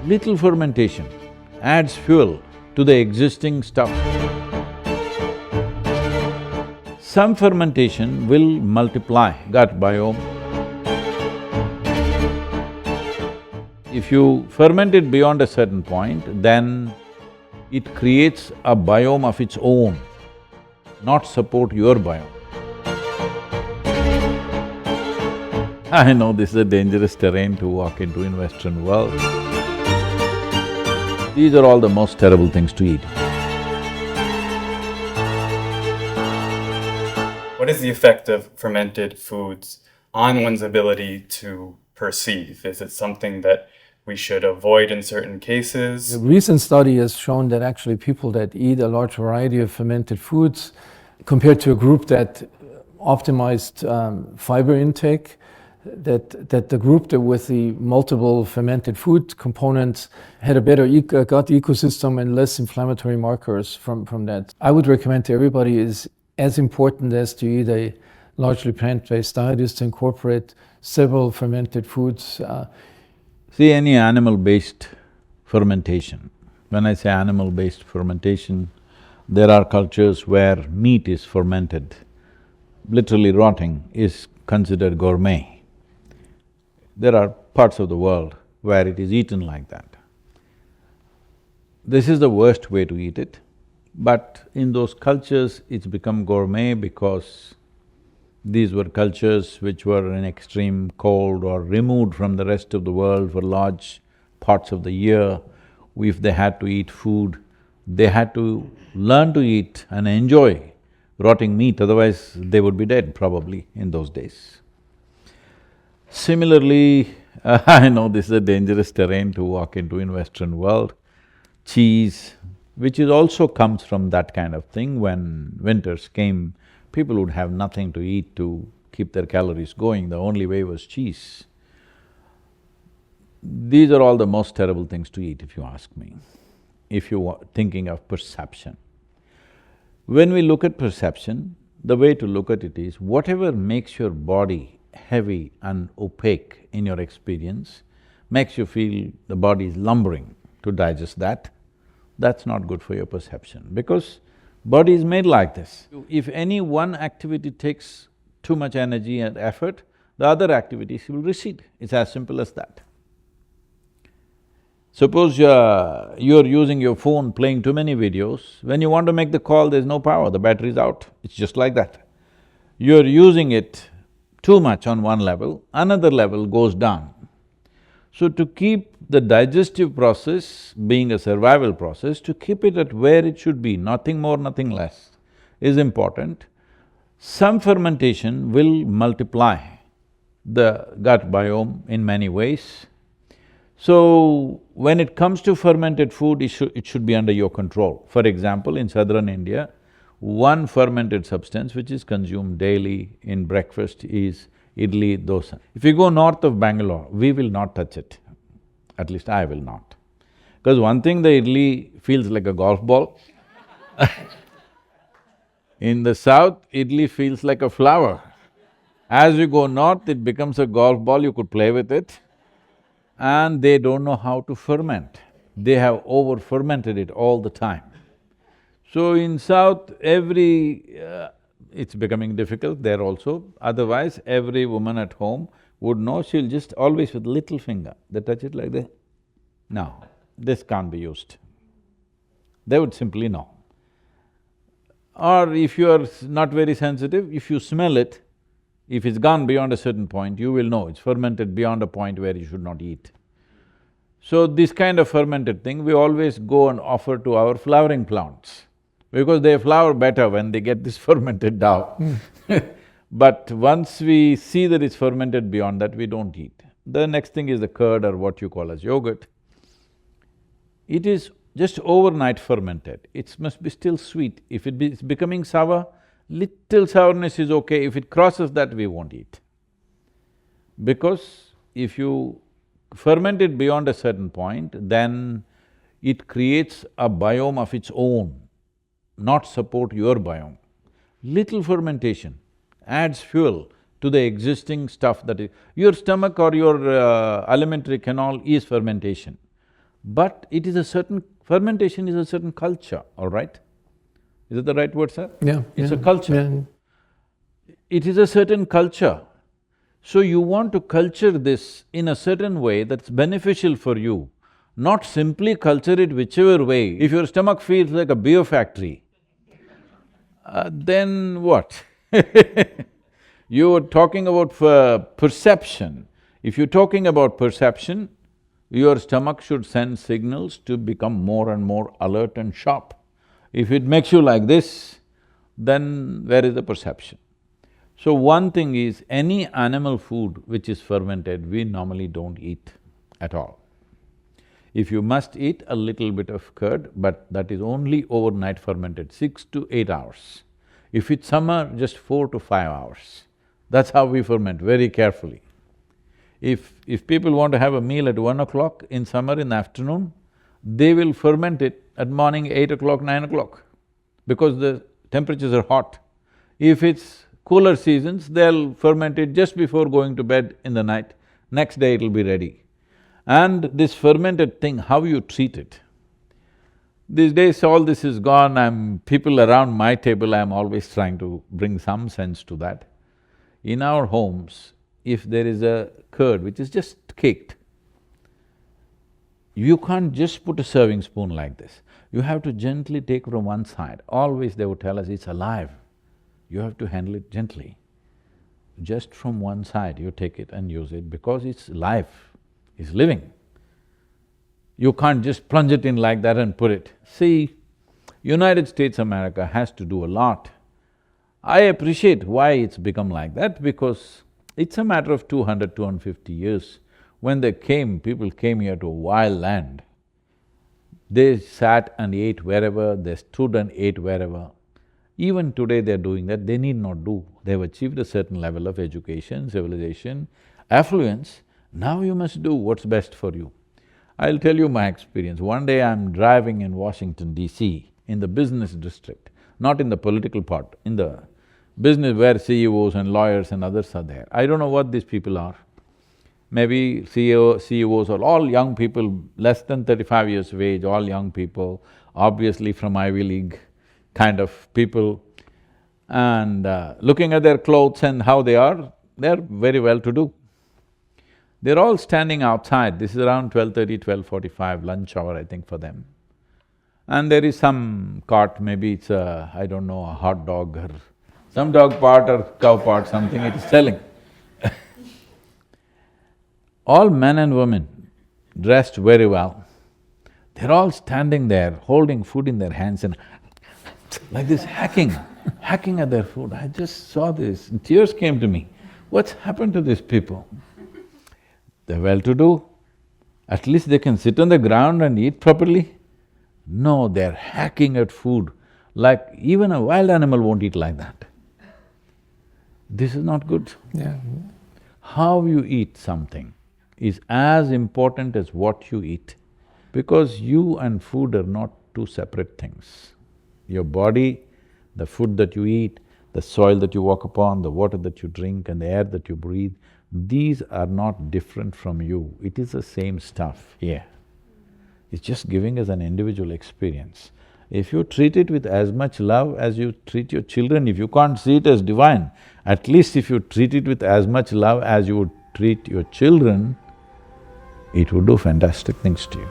Little fermentation adds fuel to the existing stuff. Some fermentation will multiply gut biome. If you ferment it beyond a certain point, then it creates a biome of its own, not support your biome. I know this is a dangerous terrain to walk into in Western world. These are all the most terrible things to eat. What is the effect of fermented foods on one's ability to perceive? Is it something that we should avoid in certain cases? A recent study has shown that actually people that eat a large variety of fermented foods, compared to a group that optimized fiber intake, that the group that with the multiple fermented food components had a better gut ecosystem and less inflammatory markers from that. I would recommend to everybody is as important as to eat a largely plant-based diet is to incorporate several fermented foods. See, any animal-based fermentation, when I say animal-based fermentation, there are cultures where meat is fermented, literally rotting is considered gourmet. There are parts of the world where it is eaten like that. This is the worst way to eat it, but in those cultures it's become gourmet because these were cultures which were in extreme cold or removed from the rest of the world for large parts of the year. If they had to eat food, they had to learn to eat and enjoy rotting meat, otherwise they would be dead probably in those days. Similarly, I know this is a dangerous terrain to walk into in Western world. Cheese, which is also comes from that kind of thing. When winters came, people would have nothing to eat to keep their calories going, the only way was cheese. These are all the most terrible things to eat, if you ask me, if you are thinking of perception. When we look at perception, the way to look at it is, whatever makes your body heavy and opaque in your experience, makes you feel the body is lumbering to digest that, that's not good for your perception, because body is made like this. If any one activity takes too much energy and effort, the other activities will recede. It's as simple as that. Suppose you're using your phone playing too many videos, when you want to make the call, there's no power, the battery is out. It's just like that. You're using it too much on one level, another level goes down. So to keep the digestive process being a survival process, to keep it at where it should be, nothing more, nothing less, is important. Some fermentation will multiply the gut biome in many ways. So, when it comes to fermented food, it should be under your control. For example, in southern India, one fermented substance which is consumed daily in breakfast is idli, dosa. If you go north of Bangalore, we will not touch it, at least I will not. Because one thing, the idli feels like a golf ball. In the south, idli feels like a flower. As you go north, it becomes a golf ball, you could play with it. And they don't know how to ferment. They have over-fermented it all the time. So in south, it's becoming difficult there also. Otherwise, every woman at home would know, she'll just always with little finger, they touch it like this. No, this can't be used. They would simply know. Or if you are not very sensitive, if you smell it, if it's gone beyond a certain point, you will know it's fermented beyond a point where you should not eat. So this kind of fermented thing, we always go and offer to our flowering plants, because they flower better when they get this fermented dough. But once we see that it's fermented beyond that, we don't eat. The next thing is the curd, or what you call as yogurt. It is just overnight fermented, it must be still sweet. If it's becoming sour, little sourness is okay, if it crosses that, we won't eat. Because if you ferment it beyond a certain point, then it creates a biome of its own, not support your biome. Little fermentation adds fuel to the existing stuff that is… Your stomach or your alimentary canal is fermentation. but it is a certain… fermentation is a certain culture, all right? Is it the right word, sir? Yeah. It's yeah, a culture. yeah. It is a certain culture. So you want to culture this in a certain way that's beneficial for you, not simply culture it whichever way. If your stomach feels like a beer factory, then what? You're talking about perception. If you're talking about perception, your stomach should send signals to become more and more alert and sharp. If it makes you like this, then where is the perception? So one thing is, any animal food which is fermented, we normally don't eat at all. If you must eat a little bit of curd, but that is only overnight fermented, 6 to 8 hours. If it's summer, just 4 to 5 hours. That's how we ferment, very carefully. If people want to have a meal at 1 o'clock in summer in the afternoon, they will ferment it at morning 8 o'clock, 9 o'clock, because the temperatures are hot. If it's cooler seasons, they'll ferment it just before going to bed in the night, next day it'll be ready. And this fermented thing, how you treat it. These days all this is gone, people around my table, I'm always trying to bring some sense to that. In our homes, if there is a curd which is just caked, you can't just put a serving spoon like this. You have to gently take from one side. Always they would tell us, it's alive. You have to handle it gently. Just from one side you take it and use it because it's life, it's living. You can't just plunge it in like that and put it. See, United States America has to do a lot. I appreciate why it's become like that, because it's a matter of 200, 250 years. When they came, people came here to a wild land. They sat and ate wherever, they stood and ate wherever. Even today they're doing that, they need not do. They've achieved a certain level of education, civilization, affluence. Now you must do what's best for you. I'll tell you my experience. One day I'm driving in Washington, D.C., in the business district, not in the political part, in the business where CEOs and lawyers and others are there. I don't know what these people are. Maybe CEOs are all young people, less than 35 years of age, all young people, obviously from Ivy League kind of people. And looking at their clothes and how they are, they're very well-to-do. They're all standing outside, this is around 12:30, 12:45, lunch hour I think for them. And there is some cart, maybe it's I don't know, a hot dog or some dog part or cow part, something it is selling. All men and women dressed very well, they're all standing there holding food in their hands and like this hacking at their food. I just saw this and tears came to me. What's happened to these people? They're well-to-do, at least they can sit on the ground and eat properly. No, they're hacking at food like even a wild animal won't eat like that. This is not good. Yeah. How you eat something is as important as what you eat, because you and food are not two separate things. Your body, the food that you eat, the soil that you walk upon, the water that you drink and the air that you breathe, these are not different from you, it is the same stuff here. It's just giving us an individual experience. If you treat it with as much love as you treat your children, if you can't see it as divine, at least if you treat it with as much love as you would treat your children, it would do fantastic things to you.